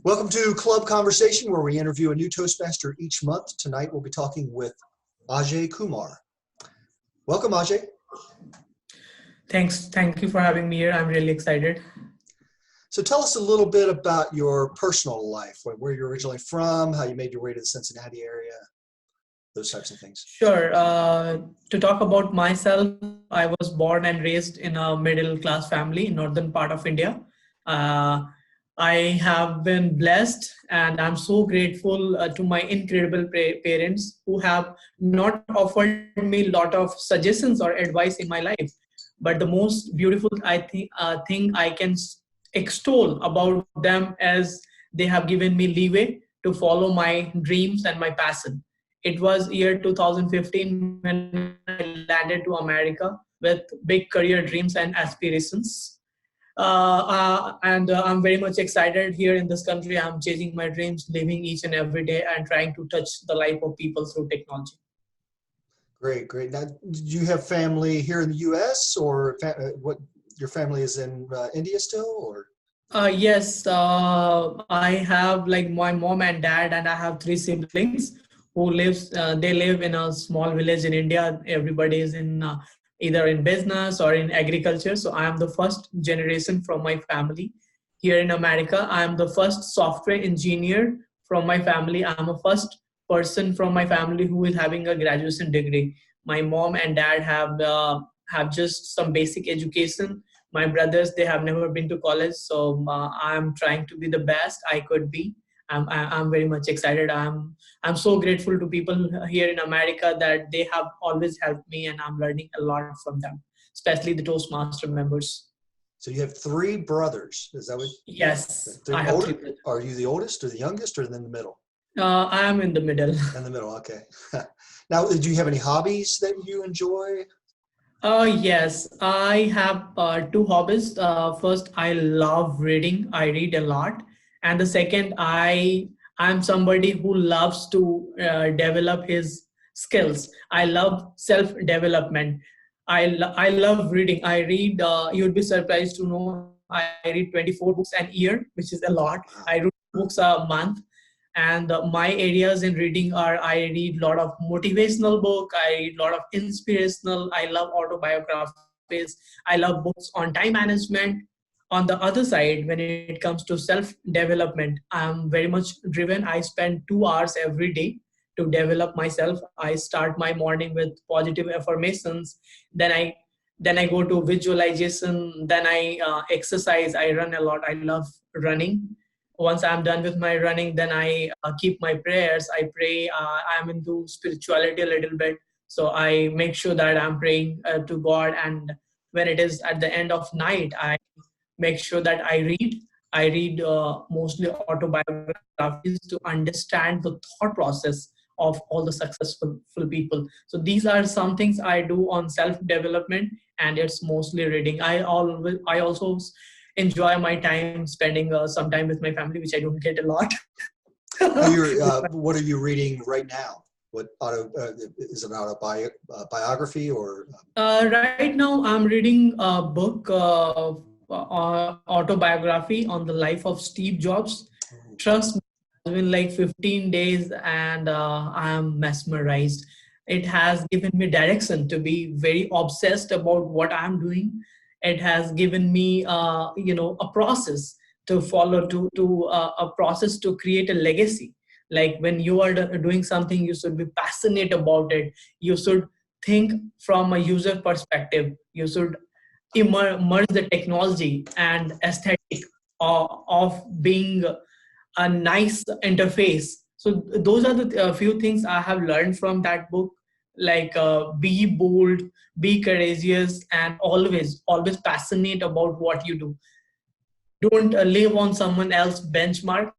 Welcome to Club Conversation, where we interview a new Toastmaster each month. Tonight we'll be talking with Ajay Kumar. Welcome, Ajay. Thank you for having me here. I'm really excited. So tell us a little bit about your personal life, where you're originally from, how you made your way to the Cincinnati area, those types of things. Sure. To talk about myself, I was born and raised in a middle class family in northern part of India. Uh, I have been blessed, and I'm so grateful to my incredible parents who have not offered me a lot of suggestions or advice in my life. But the most beautiful thing I can extol about them is they have given me leeway to follow my dreams and my passion. It was year 2015 when I landed to America with big career dreams and aspirations. And I'm very much excited here in this country. I'm chasing my dreams, living each and every day, and trying to touch the life of people through technology. Great, great. Now, do you have family here in the U.S. or what? Your family is in India still, or? Yes, I have like my mom and dad, and I have three siblings who lives. They live in a small village in India. Everybody is in either in business or in agriculture. So I am the first generation from my family here in America. I am the first software engineer from my family. I am a first person from my family who is having a graduation degree. My mom and dad have just some basic education. My brothers, they have never been to college, so I'm trying to be the best I could be. I'm very much excited. I'm so grateful to people here in America that they have always helped me, and I'm learning a lot from them, especially the Toastmaster members. So you have three brothers. Is that what? Yes, They're I have older? three brothers. Are you the oldest or the youngest or in the middle? I am in the middle. In the middle, okay. Now, do you have any hobbies that you enjoy? Yes, I have two hobbies. First, I love reading. I read a lot, and the second, I'm somebody who loves to develop his skills. I love self development. I love reading. I read. You'd be surprised to know I read 24 books an year, which is a lot. I read books a month, and my areas in reading are I read a lot of motivational book, I read a lot of inspirational, I love autobiographies, I love books on time management. On the other side, when it comes to self development, I'm very much driven. I spend 2 hours every day to develop myself. I start my morning with positive affirmations, then I go to visualization, then I exercise. I run a lot. I love running. Once I'm done with my running, then I keep my prayers. I pray. I'm into spirituality a little bit, so I make sure that I'm praying to God. And when it is at the end of night, I make sure that I read mostly autobiographies to understand the thought process of all the successful people. So these are some things I do on self development, and it's mostly reading. I also enjoy my time spending some time with my family, which I don't get a lot. What are you reading right now? What is it, autobiography or? Right now, I'm reading a book, autobiography on the life of Steve Jobs. Trust me, it's been like 15 days, and I'm mesmerized. It has given me direction to be very obsessed about what I'm doing. It has given me, a process to follow, to a process to create a legacy. Like when you are doing something, you should be passionate about it. You should think from a user perspective. You should merge the technology and aesthetic of being a nice interface. So those are the few things I have learned from that book. Like be bold, be courageous, and always passionate about what you do. Don't live on someone else's benchmark.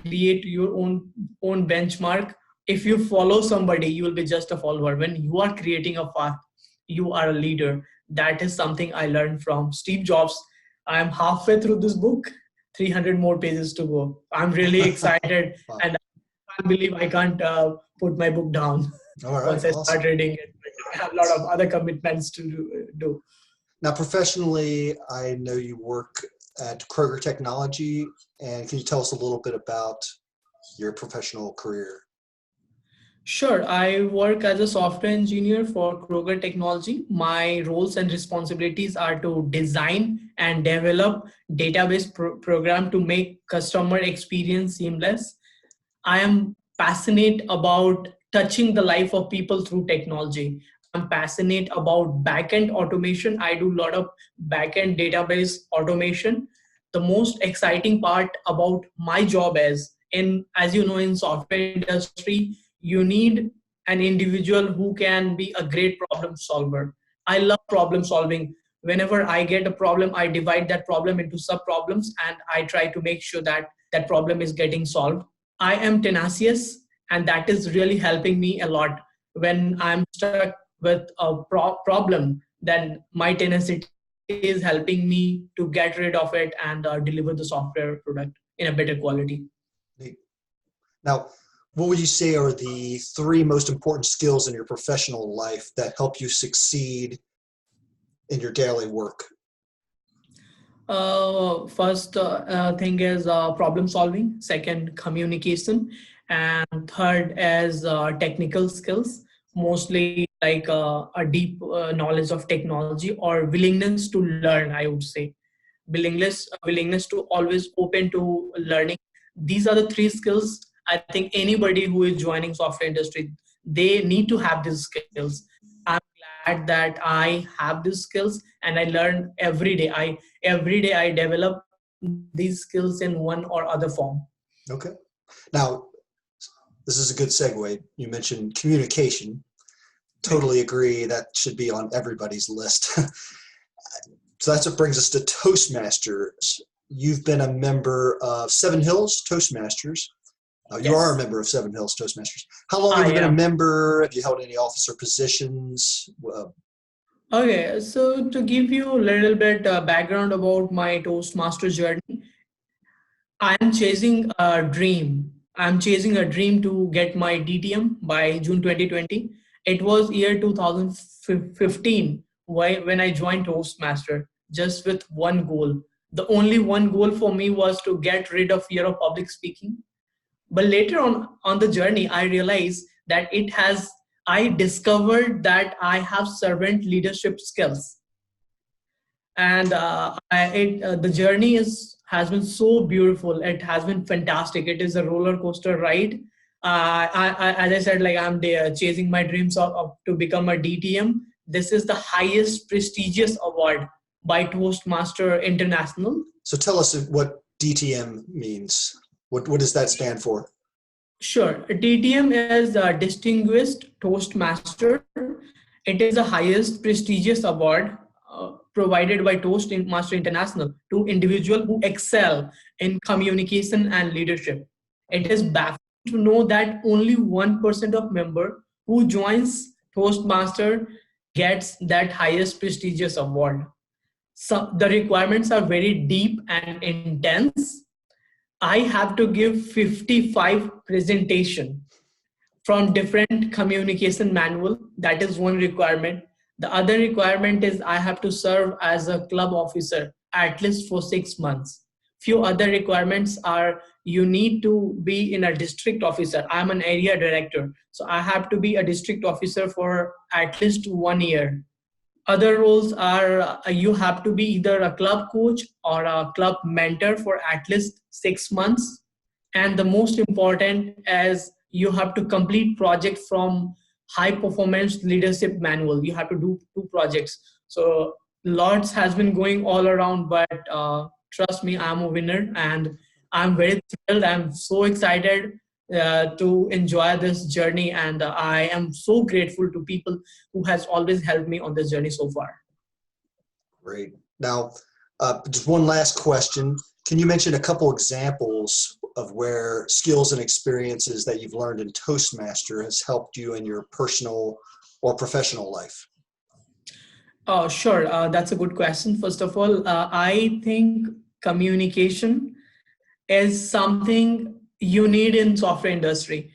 Create your own benchmark. If you follow somebody, you will be just a follower. When you are creating a path, you are a leader. That is something I learned from Steve Jobs. I am halfway through this book, 300 more pages to go. I'm really excited. Wow. And I can't believe I can't put my book down. All right, once I awesome. start reading it. I have a lot of other commitments to do. Now, professionally, I know you work at Kroger Technology, and can you tell us a little bit about your professional career? Sure. I work as a software engineer for Kroger Technology. My roles and responsibilities are to design and develop database program to make customer experience seamless. I am passionate about touching the life of people through technology. I'm passionate about backend automation. I do a lot of backend database automation. The most exciting part about my job is as you know, in software industry, you need an individual who can be a great problem solver. I love problem solving. Whenever I get a problem, I divide that problem into sub problems and I try to make sure that that problem is getting solved. I am tenacious, and that is really helping me a lot. When I'm stuck with a problem, then my tenacity is helping me to get rid of it and deliver the software product in a better quality. Now, what would you say are the three most important skills in your professional life that help you succeed in your daily work? First thing is problem solving, second communication, and third is technical skills, mostly like a deep knowledge of technology or willingness to learn, I would say. Willingness to always open to learning. These are the three skills I think anybody who is joining software industry, they need to have these skills. I'm glad that I have these skills and I learn every day. Every day I develop these skills in one or other form. Okay. Now, this is a good segue. You mentioned communication. Totally agree. That should be on everybody's list. So that's what brings us to Toastmasters. You've been a member of Seven Hills Toastmasters. You are a member of Seven Hills Toastmasters. How long have you been a member? Have you held any officer positions? Okay, so to give you a little bit background about my Toastmaster journey, I'm chasing a dream. I'm chasing a dream to get my DTM by June 2020. It was year 2015 when I joined Toastmaster, just with one goal. The only one goal for me was to get rid of fear of public speaking. But later on the journey, I realized that I discovered that I have servant leadership skills. And the journey has been so beautiful. It has been fantastic. It is a roller coaster ride. As I said, like I'm chasing my dreams to become a DTM. This is the highest prestigious award by Toastmaster International. So tell us what DTM means. What does that stand for? Sure. DTM is a Distinguished Toastmaster. It is the highest prestigious award provided by Toastmaster International to individuals who excel in communication and leadership. It is baffling to know that only 1% of member who joins Toastmaster gets that highest prestigious award. So the requirements are very deep and intense. I have to give 55 presentation from different communication manual. That is one requirement. The other requirement is I have to serve as a club officer at least for 6 months. Few other requirements are you need to be in a district officer. I'm an area director, so I have to be a district officer for at least 1 year. Other roles are you have to be either a club coach or a club mentor for at least 6 months. And the most important is you have to complete project from high performance leadership manual. You have to do 2 projects. So lots has been going all around, but trust me, I'm a winner and I'm very thrilled. I'm so excited to enjoy this journey, and I am so grateful to people who has always helped me on this journey so far. Great. Now, just one last question. Can you mention a couple examples of where skills and experiences that you've learned in Toastmaster has helped you in your personal or professional life? Oh, sure. That's a good question. First of all, I think communication is something you need in software industry.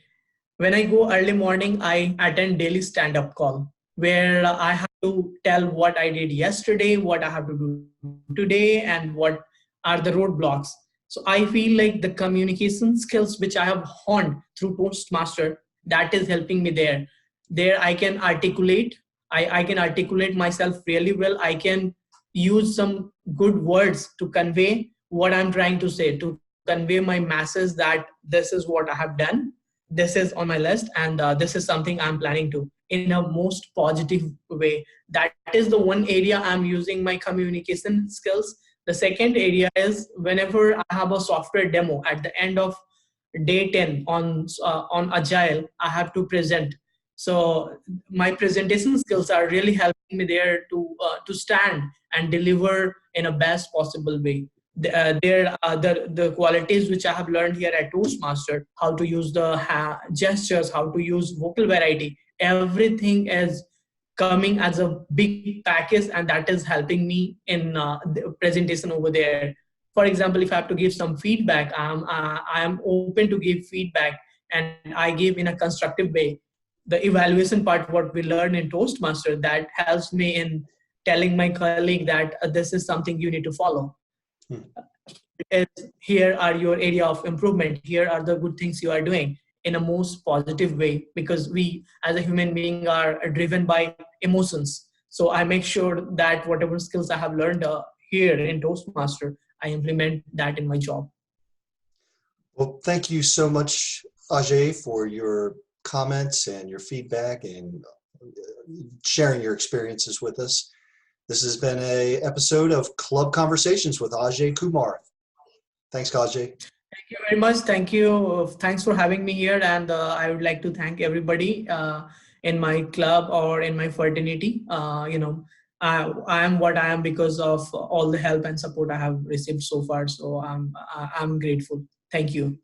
When I go early morning, I attend daily stand-up call where I have to tell what I did yesterday, what I have to do today, and what are the roadblocks. So I feel like the communication skills which I have honed through Toastmaster, that is helping me there. There I can articulate, I can articulate myself really well. I can use some good words to convey what I'm trying to say, to convey my masses that this is what I have done, this is on my list, and this is something I'm planning to, in a most positive way. That is the one area I'm using my communication skills. The second area is whenever I have a software demo at the end of day 10 on Agile, I have to present. So my presentation skills are really helping me there to stand and deliver in a best possible way. There are the qualities which I have learned here at Toastmaster, how to use the gestures, how to use vocal variety. Everything is coming as a big package, and that is helping me in the presentation over there. For example, if I have to give some feedback, I am open to give feedback, and I give in a constructive way. The evaluation part, what we learn in Toastmaster, that helps me in telling my colleague that this is something you need to follow. Hmm. Is here are your area of improvement, here are the good things you are doing, in a most positive way, because we as a human being are driven by emotions. So I make sure that whatever skills I have learned here in Toastmaster, I implement that in my job. Well, thank you so much, Ajay, for your comments and your feedback and sharing your experiences with us. This has been a episode of Club Conversations with Ajay Kumar. Thanks, Ajay. Thank you very much. Thank you. Thanks for having me here. And I would like to thank everybody in my club or in my fraternity. I am what I am because of all the help and support I have received so far. So I'm grateful. Thank you.